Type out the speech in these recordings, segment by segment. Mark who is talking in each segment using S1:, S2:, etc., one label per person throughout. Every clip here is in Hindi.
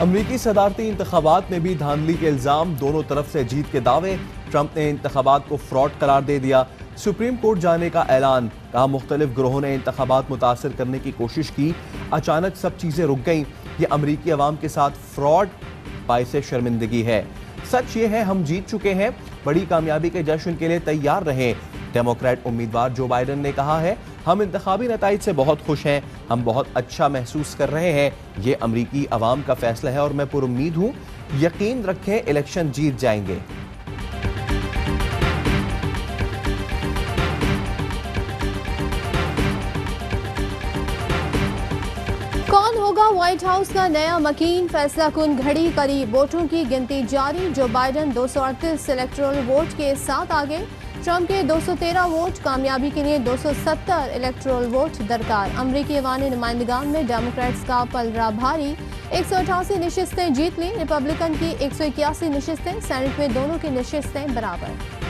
S1: अमरीकी सदारती इंतखाबात में भी धांधली के इल्जाम, दोनों तरफ से जीत के दावे। ट्रंप ने इंतखाबात को फ्रॉड करार दे दिया। सुप्रीम कोर्ट जाने का ऐलान, कहा मुख्तलिफ ग्रोहों ने इंतखाबात मुतासर करने की कोशिश की, अचानक सब चीजें रुक गईं। ये अमरीकी अवाम के साथ फ्रॉड, बाइस शर्मिंदगी है। सच ये है हम जीत चुके हैं, बड़ी कामयाबी के जश्न के लिए तैयार रहें। डेमोक्रेट उम्मीदवार जो बाइडन ने कहा है, हम इंतखाबी नताइज से बहुत खुश हैं, हम बहुत अच्छा महसूस कर रहे हैं। ये अमरीकी अवाम का फैसला है और मैं पुरुम्मीद हूँ, यकीन रखें इलेक्शन जीत जाएंगे।
S2: कौन होगा व्हाइट हाउस का नया मकीन, फैसला कुन घड़ी करीब, वोटों की गिनती जारी। जो बाइडन 238 इलेक्टोरल वोट के साथ आगे, ट्रंप के 213 वोट, कामयाबी के लिए 270 इलेक्टोरल वोट दरकार। अमरीकी अवामी नुमाइंदगान में डेमोक्रेट्स का पलड़ा भारी, 188 नशिस्तें जीत ली, रिपब्लिकन की 181 नशिस्तें, सेनेट में दोनों की नशिस्तें बराबर।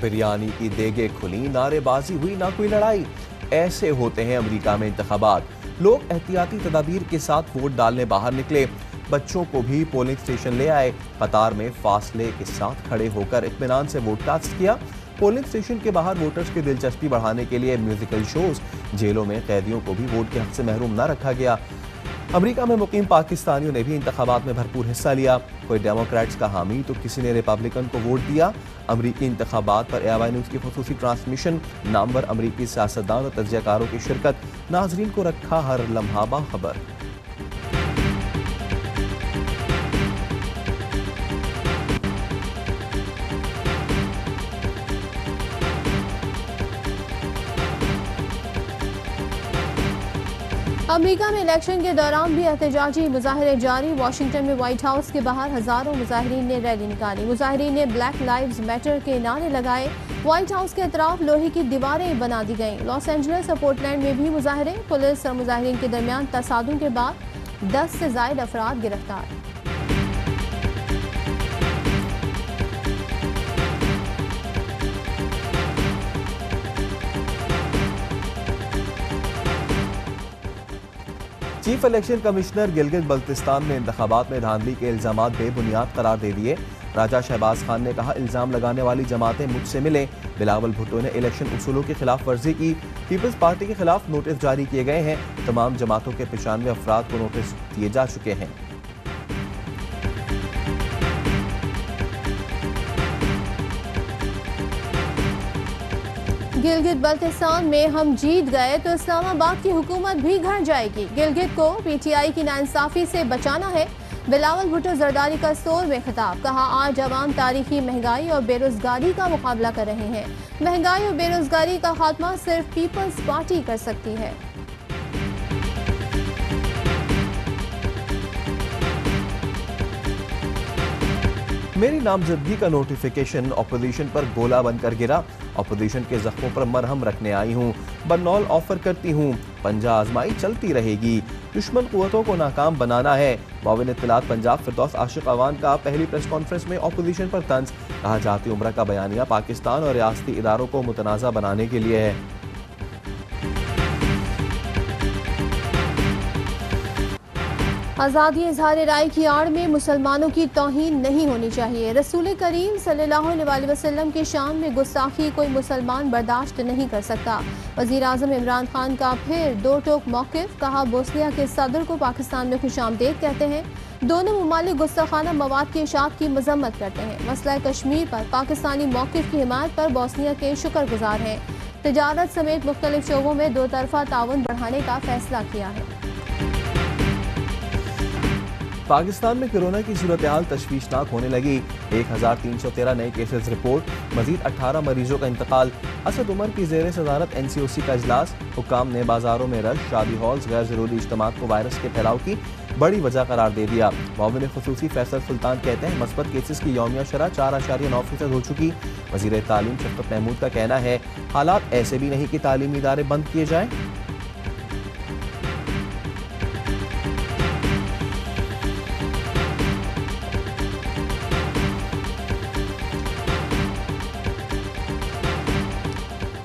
S1: बिरयानी की देगे खुली, नारेबाजी हुई, ना कोई लड़ाई। ऐसे होते हैं अमेरिका में इंतखाबात। लोग एहतियाती तदाबीर के साथ वोट डालने बाहर निकले, बच्चों को भी पोलिंग स्टेशन ले आए, कतार में फासले के साथ खड़े होकर इत्मीनान से वोट कास्ट किया। पोलिंग स्टेशन के बाहर वोटर्स की दिलचस्पी बढ़ाने के लिए म्यूजिकल शोज, जेलों में कैदियों को भी वोट के हक से महरूम न रखा गया। अमेरिका में मुकीम पाकिस्तानियों ने भी इंतखाबात में भरपूर हिस्सा लिया। कोई डेमोक्रेट्स का हामी तो किसी ने रिपब्लिकन को वोट दिया। अमरीकी इंतखाबात पर AY न्यूज़ की खुसूसी ट्रांसमिशन, नामवर अमरीकी सियासतदान और तज्जियाकारों की शिरकत, नाजरीन को रखा हर लम्हा बाखबर।
S2: अमेरिका में इलेक्शन के दौरान भी एहतजाजी मुजाहरे जारी। वाशिंगटन में व्हाइट हाउस के बाहर हजारों मुजाहिरीन ने रैली निकाली। मुजाहिरीन ने ब्लैक लाइव्स मैटर के नारे लगाए। व्हाइट हाउस के अतराफ लोहे की दीवारें बना दी गईं। लॉस एंजलिस और पोर्टलैंड में भी मुजाहरे। पुलिस और मुजाहिरीन के दरमियान तसादुम के बाद 10 से ज्यादा अफराद गिरफ्तार।
S1: Chief election commissioner Gilgit Baltistan ने इंतखाबात में धांधली के इल्जामात बेबुनियाद करार दे दिए। राजा शहबाज खान ने कहा, इल्जाम लगाने वाली जमातें मुझसे मिले। बिलावल भुट्टो ने इलेक्शन उसूलों की खिलाफ वर्जी की। पीपल्स पार्टी के खिलाफ नोटिस जारी किए गए हैं। तमाम जमातों के 95 अफराद को नोटिस दिए जा चुके हैं।
S2: गिलगित बल्तिस्तान में हम जीत गए तो इस्लामाबाद की हुकूमत भी घर जाएगी। गिलगित को PTI की नाइंसाफी से बचाना है। बिलावल भुट्टो जरदारी का स्टोर में खिताब, कहा आज अवाम तारीखी महंगाई और बेरोजगारी का मुकाबला कर रहे हैं। महंगाई और बेरोजगारी का खात्मा सिर्फ पीपल्स पार्टी कर सकती है।
S1: मेरी नामजदगी का नोटिफिकेशन अपोजिशन पर गोला बनकर गिरा। अपोजिशन के जख्मों पर मरहम रखने आई हूँ। बर्नौल ऑफर करती हूँ, पंजा आजमाई चलती रहेगी। दुश्मन कुव्वतों को नाकाम बनाना है। मुआविन इत्तलात पंजाब फिरदौस आशिक अवान का पहली प्रेस कॉन्फ्रेंस में अपोजिशन पर तंज, कहा जाती उम्र का बयानिया पाकिस्तान और रियासती इदारों को मुतनाज़ा बनाने के लिए है।
S2: आज़ादी इज़हार राय की आड़ में मुसलमानों की तौहीन नहीं होनी चाहिए। रसूल करीम सल्लल्लाहु अलैहि वसल्लम की शान में गुस्ताखी कोई मुसलमान बर्दाश्त नहीं कर सकता। वज़ीर आज़म इमरान खान का फिर दो टोक मौक़िफ़, कहा बोस्निया के सदर को पाकिस्तान में खुशामदीद कहते हैं। दोनों ममालिक गुस्ताखाना मवाद की इशाअत की मजम्मत करते हैं। मसला कश्मीर पर पाकिस्तानी मौक़िफ़ की हिमायत पर बोस्निया के शुक्रगुजार हैं। तिजारत समेत मुख्तलिफ शोबों में दो तरफा ताउन बढ़ाने का फैसला किया है।
S1: पाकिस्तान में कोरोना की सूरत हाल तशवीशनाक होने लगी। 1313 नए केसेस रिपोर्ट, मजीद 18 मरीजों का इंतकाल। असद उमर की जेर सदारत NCOC का इजलास। हुक्काम ने बाजारों में रश, शादी हॉल्स, गैर जरूरी इज्तिमात को वायरस के फैलाव की बड़ी वजह करार दे दिया। मुआविन खुसूसी फैसल सुल्तान कहते हैं, मस्बत केसेस की यौमिया शरह 4.9% हो चुकी। वजीर तालीम शफकत महमूद का कहना है, हालात ऐसे भी नहीं कि तालीमी इदारे बंद किए जाएं।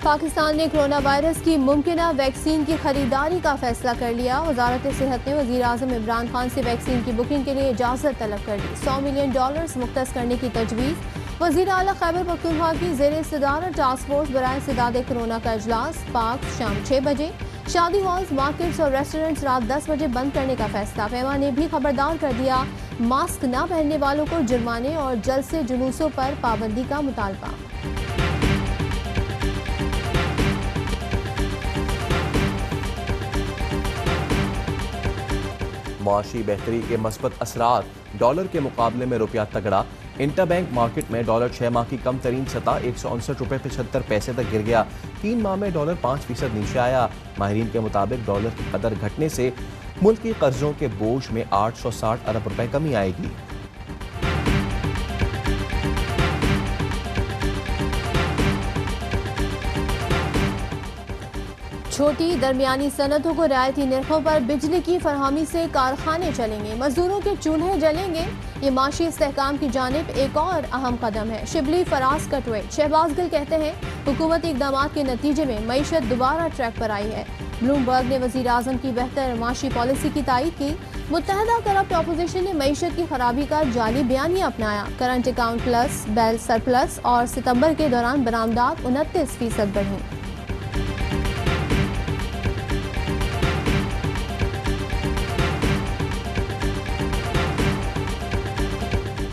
S2: पाकिस्तान ने कोरोना वायरस की मुमकिना वैक्सीन की खरीदारी का फैसला कर लिया। वजारत सेहत ने वज़ीर आज़म इमरान खान से वैक्सीन की बुकिंग के लिए इजाज़त तलब कर दी। $100 मिलियन मुख्तस करने की तजवीज़। वज़ीर आला खैबर पख्तूनख्वा की ज़ेर सदारत टास्क फोर्स बराए इंसदाद कोरोना का इजलास। पार्क शाम 6 बजे, शादी हॉल्स, मार्केट्स और रेस्टोरेंट्स रात 10 बजे बंद करने का फैसला। फेमा ने भी खबरदार कर दिया, मास्क न पहनने वालों को जुर्माने और जलसे जुलूसों पर पाबंदी का मुतालबा।
S1: मुआशी बेहतरी के मस्बत असरात। डॉलर के मुकाबले में रुपया तगड़ा। इंटरबैंक मार्केट में डॉलर 6 माह की कम तरीन सतह $159.75 तक गिर गया। 3 माह में डॉलर 5% नीचे आया। माहिरीन के मुताबिक डॉलर की कदर घटने से मुल्क की कर्जों के बोझ में 860 अरब रुपए कमी आएगी।
S2: छोटी दरमियानी सनतों को रियायती निर्खों पर बिजली की फरहमी से कारखाने चलेंगे, मजदूरों के चूल्हे जलेंगे। ये माशी इस्तेहकाम की जानिब एक और अहम कदम है। शिबली फराज का ट्वीट। शहबाज गिल कहते हैं, हुकूमती इकदाम के नतीजे में मईशत दोबारा ट्रैक पर आई है। ब्लूमबर्ग ने वज़ीर आज़म की बेहतर माशी पॉलिसी की तायद की। मुत्तहदा करप्ट अपोजिशन ने मईशत की खराबी का जाली बयानिया अपनाया। करंट अकाउंट प्लस, बैल सरप्लस और सितंबर के दौरान बरामदात 29% बढ़ी।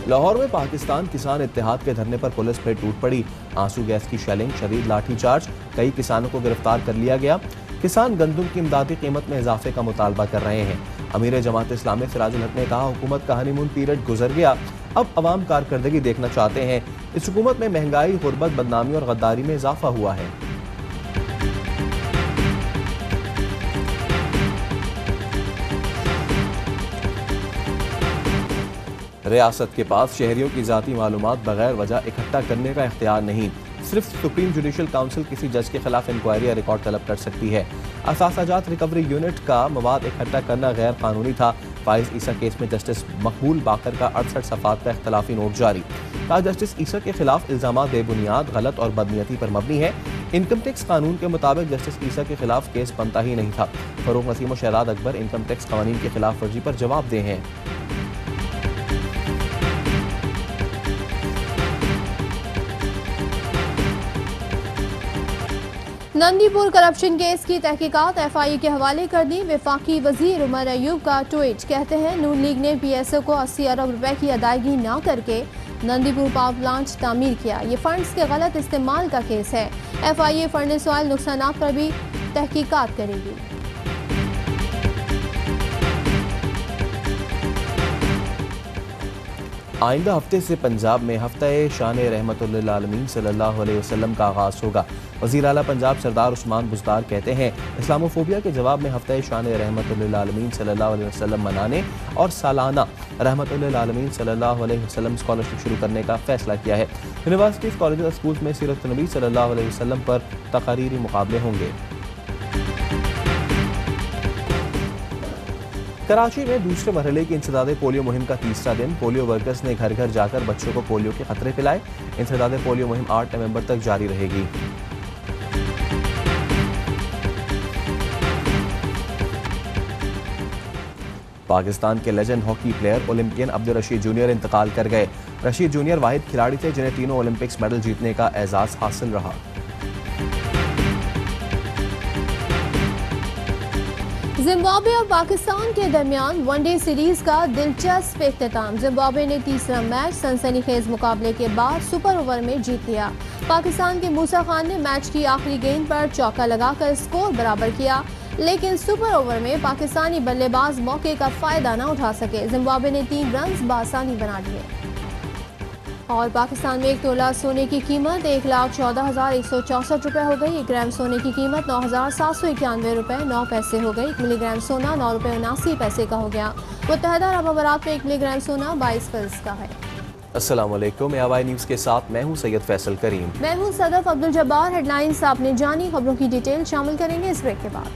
S1: लाहौर में पाकिस्तान किसान इत्तेहाद के धरने पर पुलिस फिर टूट पड़ी। आंसू गैस की शेलिंग, शदीद लाठीचार्ज, कई किसानों को गिरफ्तार कर लिया गया। किसान गंदुम की इमदादी कीमत में इजाफे का मुतालबा कर रहे हैं। अमीर जमात इस्लामी सिराजुल हक ने कहा, हुकूमत का हनीमून पीरियड गुजर गया, अब अवाम कारकर्दगी देखना चाहते हैं। इस हुकूमत में महंगाई, गुर्बत, बदनामी और गद्दारी में इजाफा हुआ है। रियासत के पास शहरियों की जाती मालूमात बगैर वजह इकट्ठा करने का इख्तियार नहीं। सिर्फ सुप्रीम जुडिशल काउंसिल किसी जज के खिलाफ इंक्वायरी या रिकॉर्ड तलब कर सकती है। असासाजात रिकवरी यूनिट का मवाद इकट्ठा करना गैर कानूनी था। फाइज ईसा केस में जस्टिस मकबूल बाकर का 68 सफ़ात का इख्तलाफी नोट जारी। कहा, जस्टिस ईसा के खिलाफ इल्जामात बेबुनियाद, गलत और बदनीयती पर मबनी है। इनकम टैक्स कानून के मुताबिक जस्टिस ईसा के खिलाफ केस बनता ही नहीं था। फरूख नसीम और शहजाद अकबर इनकम टैक्स कानून की खिलाफ वर्जी पर जवाबदेह हैं।
S2: नंदीपुर करप्शन केस की तहकीकात FIA के हवाले कर दी। वफाकी वजीर उमर अयूब का ट्वीट। कहते हैं, नून लीग ने PSO को 80 अरब रुपए की अदायगी न करके नंदीपुर पावर प्लांट तामीर किया। ये फंड्स के गलत इस्तेमाल का केस है। FIA फर्नेस ऑयल नुकसान पर भी तहकीकात करेगी।
S1: आइंदा हफ्ते से पंजाब में हफ्ता-ए शान रहमतुल्लिल आलमीन सल्लल्लाहु अलैहि वसल्लम का आगाज़ होगा। वज़ीर आला पंजाब सरदार उस्मान बुज़दार कहते हैं, इस्लामोफोबिया के जवाब में हफ्ता-ए शान रहमतुल्लिल आलमीन सल्लल्लाहु अलैहि वसल्लम मनाने और सालाना रहमतुल्लिल आलमीन सल्लल्लाहु अलैहि वसल्लम स्कॉलरशिप शुरू करने का फैसला किया है। यूनिवर्सिटीज़, कॉलेज और स्कूल्स में सीरत नबी सल्लल्लाहु अलैहि वसल्लम पर तकारीरी मुकाबले होंगे। कराची में दूसरे मरहले की इंसदादे पोलियो मुहिम का तीसरा दिन। पोलियो वर्कर्स ने घर घर जाकर बच्चों को पोलियो के खतरे पिलाए। इंसदादे पोलियो मुहिम 8 नवंबर तक जारी रहेगी। पाकिस्तान के legend hockey player Olympian Abdul Rashid junior इंतकाल कर गए। रशीद जूनियर वाहिद खिलाड़ी थे जिन्हें तीनों ओलंपिक्स मेडल जीतने का एजाज हासिल रहा।
S2: जिम्बाब्वे और पाकिस्तान के दरमियान वनडे सीरीज का दिलचस्प इख्तिताम। जिम्बाब्वे ने तीसरा मैच सनसनीखेज मुकाबले के बाद सुपर ओवर में जीत लिया। पाकिस्तान के मूसा खान ने मैच की आखिरी गेंद पर चौका लगाकर स्कोर बराबर किया, लेकिन सुपर ओवर में पाकिस्तानी बल्लेबाज मौके का फायदा न उठा सके। जिम्बाब्वे ने 3 रन बासानी बना दिए। और पाकिस्तान में 1 तोला सोने की कीमत 1,14,164 रुपये हो गई। 1 ग्राम सोने की कीमत 9,791 रुपये 9 पैसे हो गई। 1 मिलीग्राम सोना 9 रुपये 79 पैसे का हो गया। मुत्तहदा अरब अमारात में 1 मिलीग्राम सोना 22 फ़िल्स का है।
S1: अस्सलाम वालेकुम, AY न्यूज़ के साथ मैं हूं सैयद फैसल करीम।
S2: मैं हूं सदफ अब्दुल जब्बार। हेडलाइंस आपने जानी, खबरों की डिटेल शामिल करेंगे इस ब्रेक के बाद।